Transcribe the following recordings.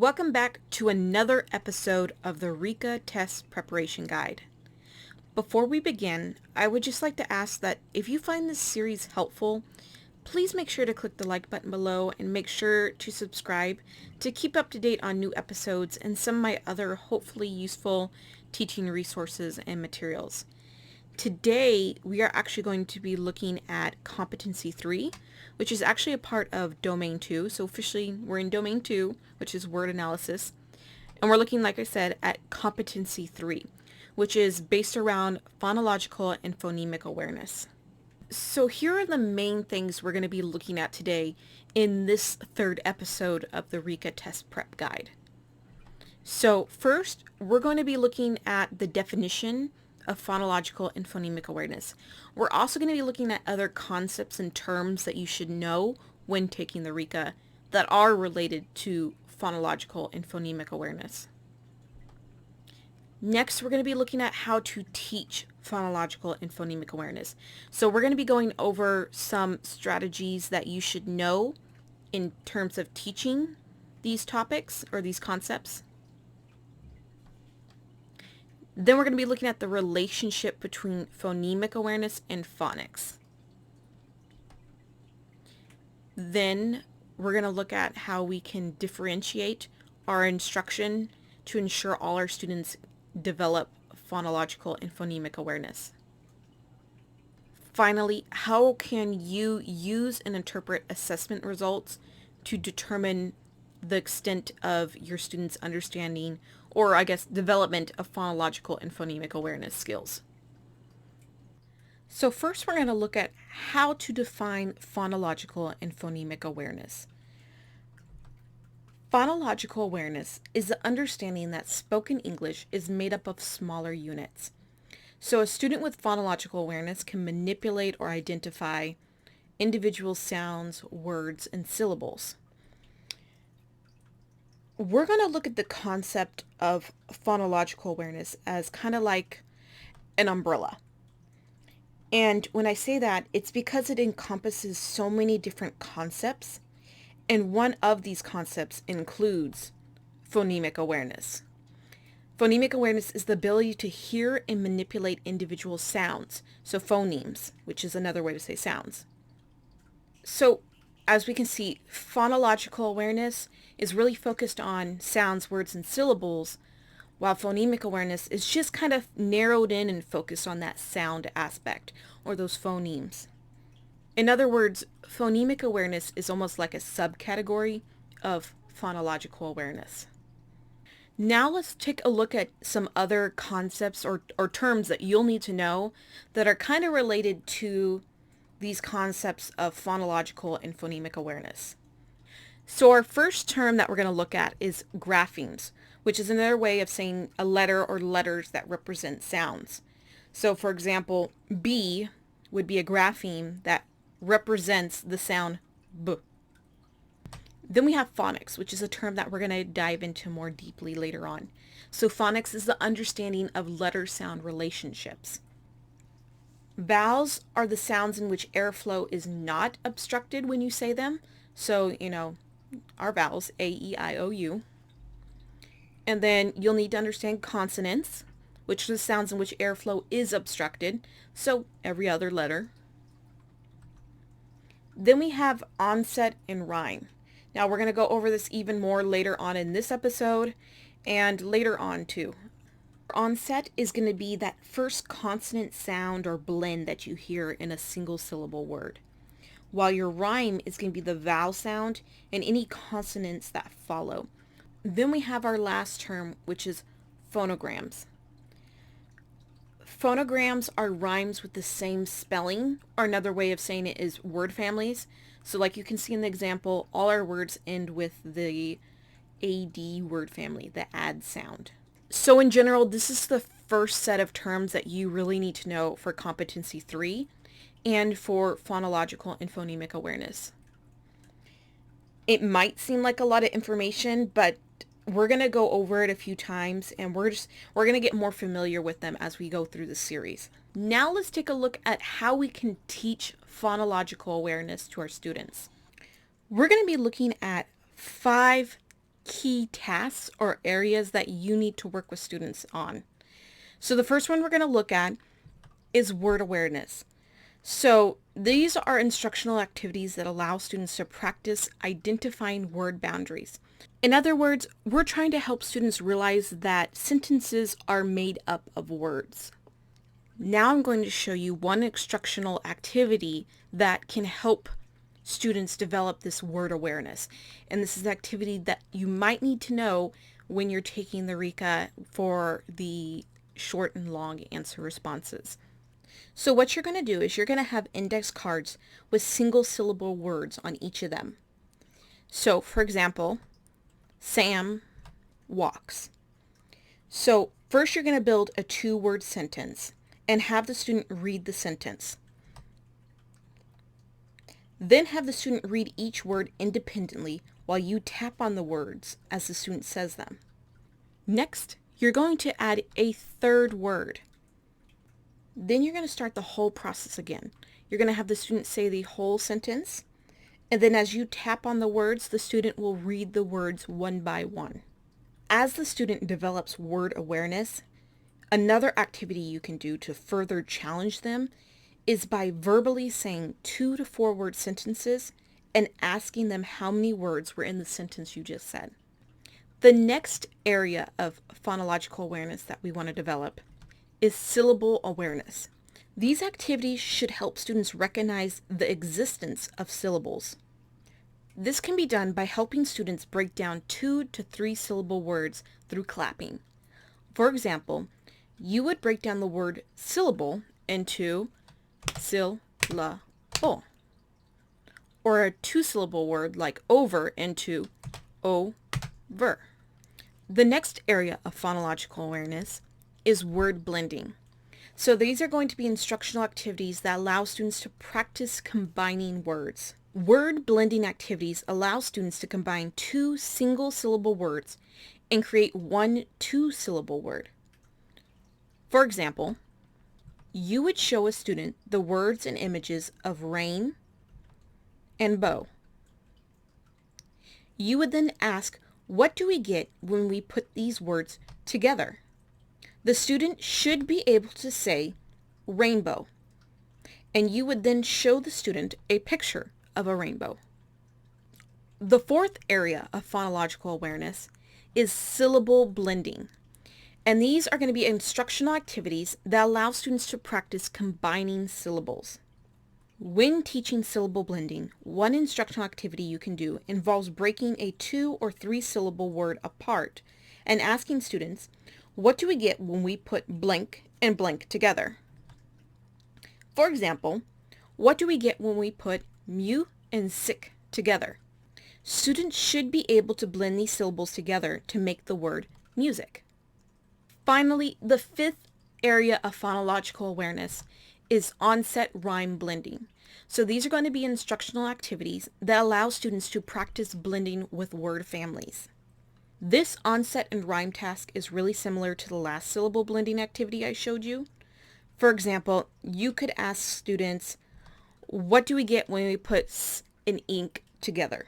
Welcome back to another episode of the RICA Test Preparation Guide. Before we begin, I would just like to ask that if you find this series helpful, please make sure to click the like button below and make sure to subscribe to keep up to date on new episodes and some of my other hopefully useful teaching resources and materials. Today, we are actually going to be looking at Competency 3, which is actually a part of Domain 2. So officially, we're in Domain 2, which is word analysis. And we're looking, like I said, at Competency 3, which is based around phonological and phonemic awareness. So here are the main things we're going to be looking at today in this third episode of the RICA Test Prep Guide. So first, we're going to be looking at the definition of phonological and phonemic awareness. We're also going to be looking at other concepts and terms that you should know when taking the RICA that are related to phonological and phonemic awareness. Next, we're going to be looking at how to teach phonological and phonemic awareness. So we're going to be going over some strategies that you should know in terms of teaching these topics or these concepts. Then we're going to be looking at the relationship between phonemic awareness and phonics. Then we're going to look at how we can differentiate our instruction to ensure all our students develop phonological and phonemic awareness. Finally, how can you use and interpret assessment results to determine the extent of your students' understanding or, I guess, development of phonological and phonemic awareness skills. So first we're going to look at how to define phonological and phonemic awareness. Phonological awareness is the understanding that spoken English is made up of smaller units. So a student with phonological awareness can manipulate or identify individual sounds, words, and syllables. We're going to look at the concept of phonological awareness as kind of like an umbrella. And when I say that, it's because it encompasses so many different concepts, and one of these concepts includes phonemic awareness. Phonemic awareness is the ability to hear and manipulate individual sounds, so phonemes, which is another way to say sounds. So as we can see, phonological awareness is really focused on sounds, words, and syllables, while phonemic awareness is just kind of narrowed in and focused on that sound aspect, or those phonemes. In other words, phonemic awareness is almost like a subcategory of phonological awareness. Now let's take a look at some other concepts or terms that you'll need to know that are kind of related to these concepts of phonological and phonemic awareness. So our first term that we're going to look at is graphemes, which is another way of saying a letter or letters that represent sounds. So for example, B would be a grapheme that represents the sound B. Then we have phonics, which is a term that we're going to dive into more deeply later on. So phonics is the understanding of letter-sound relationships. Vowels are the sounds in which airflow is not obstructed when you say them. So, our vowels, A, E, I, O, U. And then you'll need to understand consonants, which are the sounds in which airflow is obstructed. So, every other letter. Then we have onset and rhyme. Now, we're going to go over this even more later on in this episode and later on too. Onset is going to be that first consonant sound or blend that you hear in a single syllable word, while your rhyme is going to be the vowel sound and any consonants that follow. Then we have our last term, which is phonograms. Phonograms are rhymes with the same spelling, or another way of saying it is word families. So like you can see in the example, all our words end with the AD word family, the add sound. So in general, this is the first set of terms that you really need to know for Competency 3 and for phonological and phonemic awareness. It might seem like a lot of information, but we're going to go over it a few times and we're going to get more familiar with them as we go through the series. Now let's take a look at how we can teach phonological awareness to our students. We're going to be looking at 5 key tasks or areas that you need to work with students on. So the first one we're going to look at is word awareness. So these are instructional activities that allow students to practice identifying word boundaries. In other words, we're trying to help students realize that sentences are made up of words. Now I'm going to show you one instructional activity that can help students develop this word awareness. And this is an activity that you might need to know when you're taking the RICA for the short and long answer responses. So what you're going to do is you're going to have index cards with single syllable words on each of them. So for example, Sam walks. So first you're going to build a 2-word sentence and have the student read the sentence. Then have the student read each word independently while you tap on the words as the student says them. Next, you're going to add a 3rd word. Then you're going to start the whole process again. You're going to have the student say the whole sentence, and then as you tap on the words, the student will read the words one by one. As the student develops word awareness, another activity you can do to further challenge them is by verbally saying 2 to 4 word sentences and asking them how many words were in the sentence you just said. The next area of phonological awareness that we want to develop is syllable awareness. These activities should help students recognize the existence of syllables. This can be done by helping students break down 2 to 3 syllable words through clapping. For example, you would break down the word syllable into SYLLABLE, or a 2-syllable word like over into over. The next area of phonological awareness is word blending. So these are going to be instructional activities that allow students to practice combining words. Word blending activities allow students to combine 2 single-syllable words and create 1 2-syllable word. For example, you would show a student the words and images of rain and bow. You would then ask, what do we get when we put these words together? The student should be able to say rainbow, and you would then show the student a picture of a rainbow. The 4th area of phonological awareness is syllable blending. And these are going to be instructional activities that allow students to practice combining syllables. When teaching syllable blending, one instructional activity you can do involves breaking a 2 or 3 syllable word apart and asking students, what do we get when we put blank and blank together? For example, what do we get when we put mu and sick together? Students should be able to blend these syllables together to make the word music. Finally, the 5th area of phonological awareness is ONSET RIME blending. So these are going to be instructional activities that allow students to practice blending with word families. This ONSET and RIME task is really similar to the last syllable blending activity I showed you. For example, you could ask students, what do we get when we put s and ink together?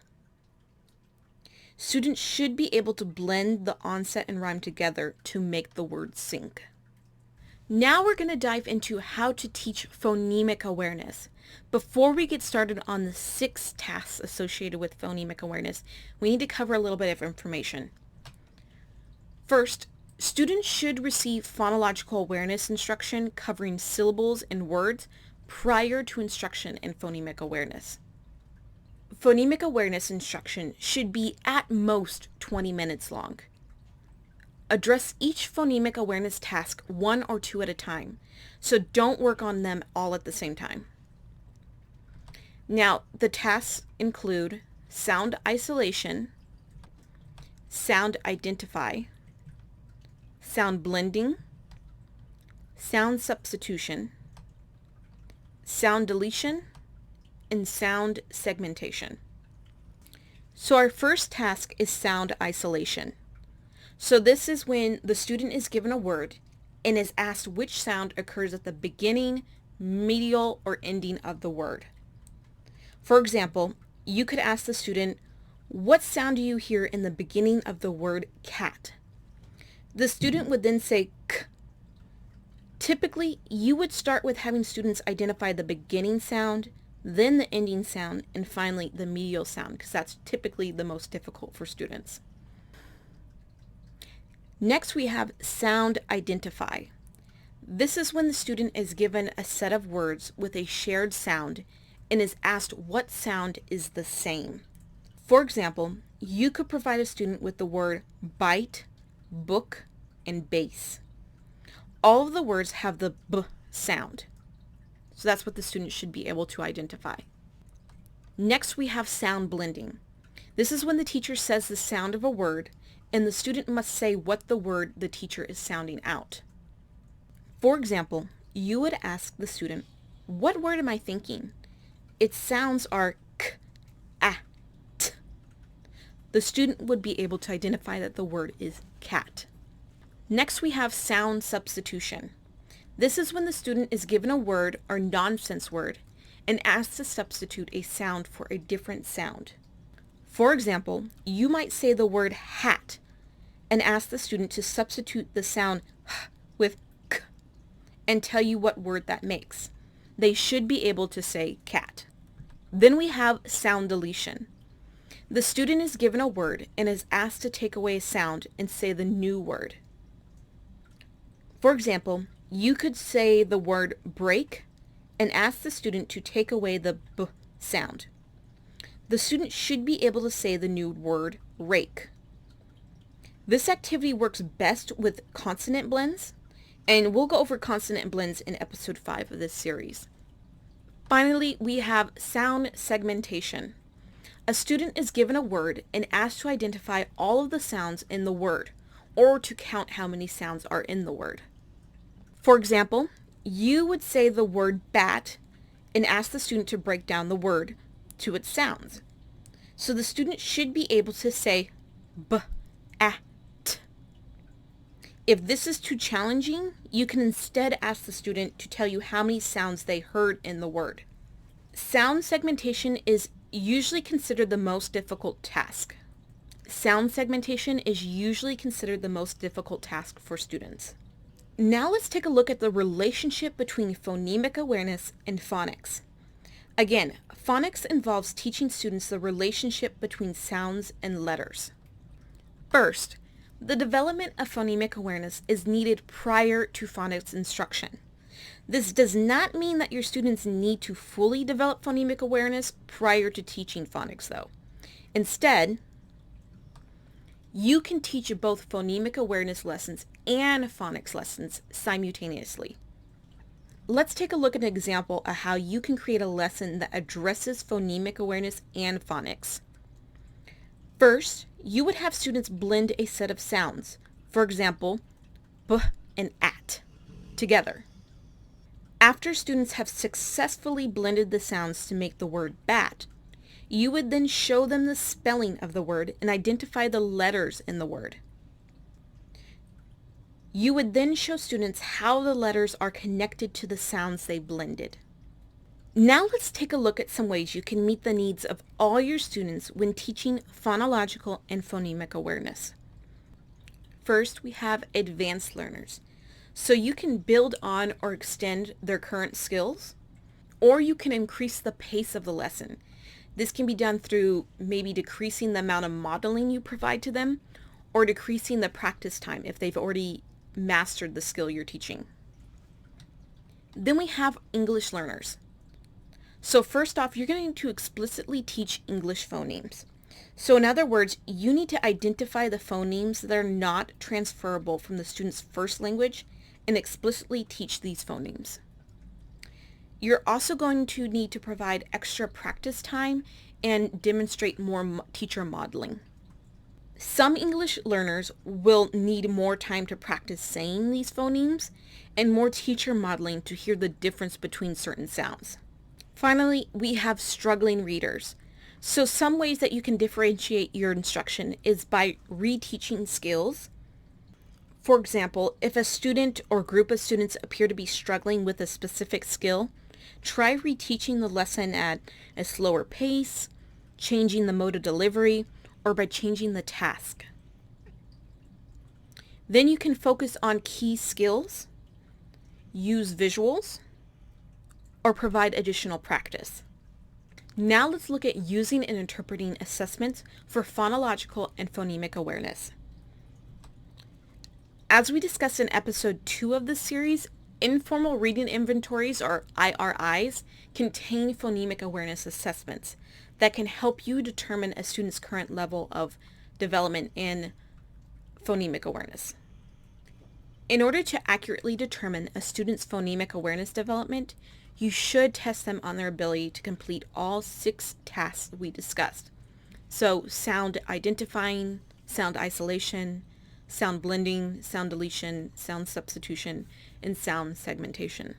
Students should be able to blend the ONSET and RIME together to make the word sync. Now we're going to dive into how to teach phonemic awareness. Before we get started on the 6 tasks associated with phonemic awareness, we need to cover a little bit of information. First, students should receive phonological awareness instruction covering syllables and words prior to instruction in phonemic awareness. Phonemic awareness instruction should be at most 20 minutes long. Address each phonemic awareness task 1 or 2 at a time, so don't work on them all at the same time. Now, the tasks include sound isolation, sound identify, sound blending, sound substitution, sound deletion, and sound segmentation. So our first task is sound isolation. So this is when the student is given a word and is asked which sound occurs at the beginning, medial, or ending of the word. For example, you could ask the student, what sound do you hear in the beginning of the word cat? The student would then say k. Typically, you would start with having students identify the beginning sound, then the ending sound, and finally the medial sound, because that's typically the most difficult for students. Next, we have sound identify. This is when the student is given a set of words with a shared sound and is asked what sound is the same. For example, you could provide a student with the word bite, book, and base. All of the words have the b sound. So that's what the student should be able to identify. Next, we have sound blending. This is when the teacher says the sound of a word and the student must say what the word the teacher is sounding out. For example, you would ask the student, what word am I thinking? Its sounds are k, a, t. The student would be able to identify that the word is cat. Next, we have sound substitution. This is when the student is given a word or nonsense word and asked to substitute a sound for a different sound. For example, you might say the word hat and ask the student to substitute the sound h with k and tell you what word that makes. They should be able to say cat. Then we have sound deletion. The student is given a word and is asked to take away a sound and say the new word. For example, you could say the word break and ask the student to take away the b sound. The student should be able to say the new word rake. This activity works best with consonant blends, and we'll go over consonant blends in episode 5 of this series. Finally, we have sound segmentation. A student is given a word and asked to identify all of the sounds in the word, or to count how many sounds are in the word. For example, you would say the word bat and ask the student to break down the word to its sounds. So the student should be able to say b, a, t. If this is too challenging, you can instead ask the student to tell you how many sounds they heard in the word. Sound segmentation is usually considered the most difficult task. Sound segmentation is usually considered the most difficult task for students. Now let's take a look at the relationship between phonemic awareness and phonics. Again, phonics involves teaching students the relationship between sounds and letters. First, the development of phonemic awareness is needed prior to phonics instruction. This does not mean that your students need to fully develop phonemic awareness prior to teaching phonics, though. Instead, you can teach both phonemic awareness lessons and phonics lessons simultaneously. Let's take a look at an example of how you can create a lesson that addresses phonemic awareness and phonics. First, you would have students blend a set of sounds, for example, b and at, together. After students have successfully blended the sounds to make the word bat, you would then show them the spelling of the word and identify the letters in the word. You would then show students how the letters are connected to the sounds they blended. Now let's take a look at some ways you can meet the needs of all your students when teaching phonological and phonemic awareness. First, we have advanced learners. So you can build on or extend their current skills, or you can increase the pace of the lesson. This can be done through maybe decreasing the amount of modeling you provide to them, or decreasing the practice time if they've already mastered the skill you're teaching. Then we have English learners. So first off, you're going to explicitly teach English phonemes. So in other words, you need to identify the phonemes that are not transferable from the student's first language and explicitly teach these phonemes. You're also going to need to provide extra practice time and demonstrate more teacher modeling. Some English learners will need more time to practice saying these phonemes and more teacher modeling to hear the difference between certain sounds. Finally, we have struggling readers. So some ways that you can differentiate your instruction is by reteaching skills. For example, if a student or group of students appear to be struggling with a specific skill, try reteaching the lesson at a slower pace, changing the mode of delivery, or by changing the task. Then you can focus on key skills, use visuals, or provide additional practice. Now let's look at using and interpreting assessments for phonological and phonemic awareness. As we discussed in episode 2 of this series, informal reading inventories, or IRIs, contain phonemic awareness assessments that can help you determine a student's current level of development in phonemic awareness. In order to accurately determine a student's phonemic awareness development, you should test them on their ability to complete all 6 tasks we discussed. So sound identifying, sound isolation, sound blending, sound deletion, sound substitution, and sound segmentation.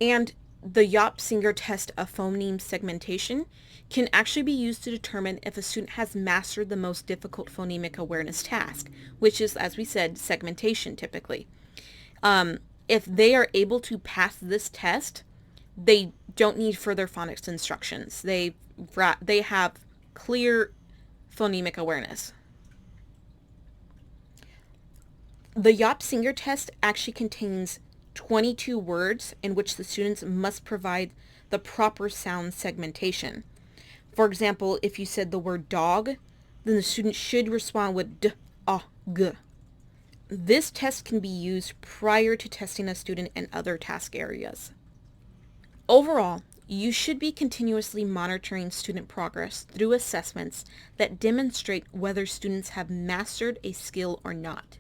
And the Yop-Singer test of phoneme segmentation can actually be used to determine if a student has mastered the most difficult phonemic awareness task, which is, as we said, segmentation typically. If they are able to pass this test, they don't need further phonics instructions. They have clear phonemic awareness. The Yop-Singer test actually contains 22 words in which the students must provide the proper sound segmentation. For example, if you said the word dog, then the student should respond with d, a, g. This test can be used prior to testing a student in other task areas. Overall, you should be continuously monitoring student progress through assessments that demonstrate whether students have mastered a skill or not.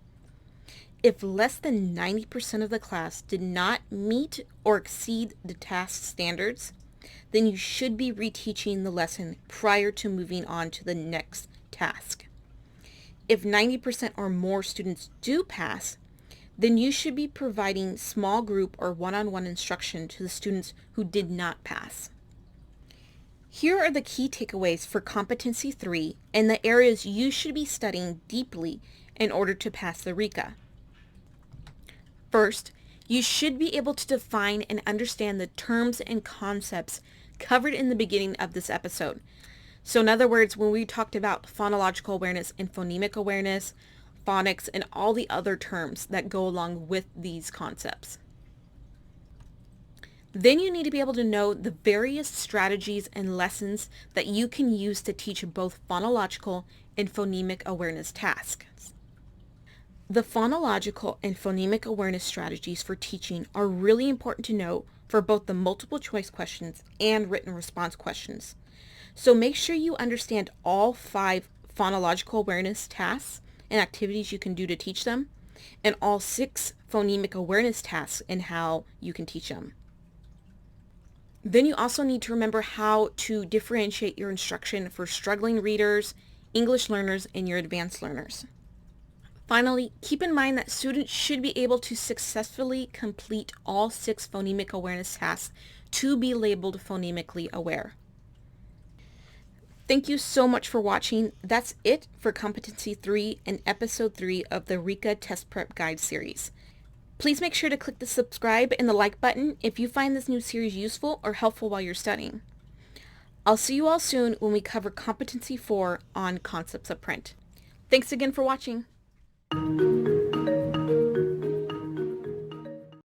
If less than 90% of the class did not meet or exceed the task standards, then you should be reteaching the lesson prior to moving on to the next task. If 90% or more students do pass, then you should be providing small group or one-on-one instruction to the students who did not pass. Here are the key takeaways for Competency 3 and the areas you should be studying deeply in order to pass the RICA. First, you should be able to define and understand the terms and concepts covered in the beginning of this episode. So in other words, when we talked about phonological awareness and phonemic awareness, phonics, and all the other terms that go along with these concepts. Then you need to be able to know the various strategies and lessons that you can use to teach both phonological and phonemic awareness tasks. The phonological and phonemic awareness strategies for teaching are really important to know for both the multiple choice questions and written response questions. So make sure you understand all 5 phonological awareness tasks and activities you can do to teach them, and all 6 phonemic awareness tasks and how you can teach them. Then you also need to remember how to differentiate your instruction for struggling readers, English learners, and your advanced learners. Finally, keep in mind that students should be able to successfully complete all 6 phonemic awareness tasks to be labeled phonemically aware. Thank you so much for watching. That's it for Competency 3 and Episode 3 of the RICA Test Prep Guide series. Please make sure to click the subscribe and the like button if you find this new series useful or helpful while you're studying. I'll see you all soon when we cover Competency 4 on concepts of print. Thanks again for watching.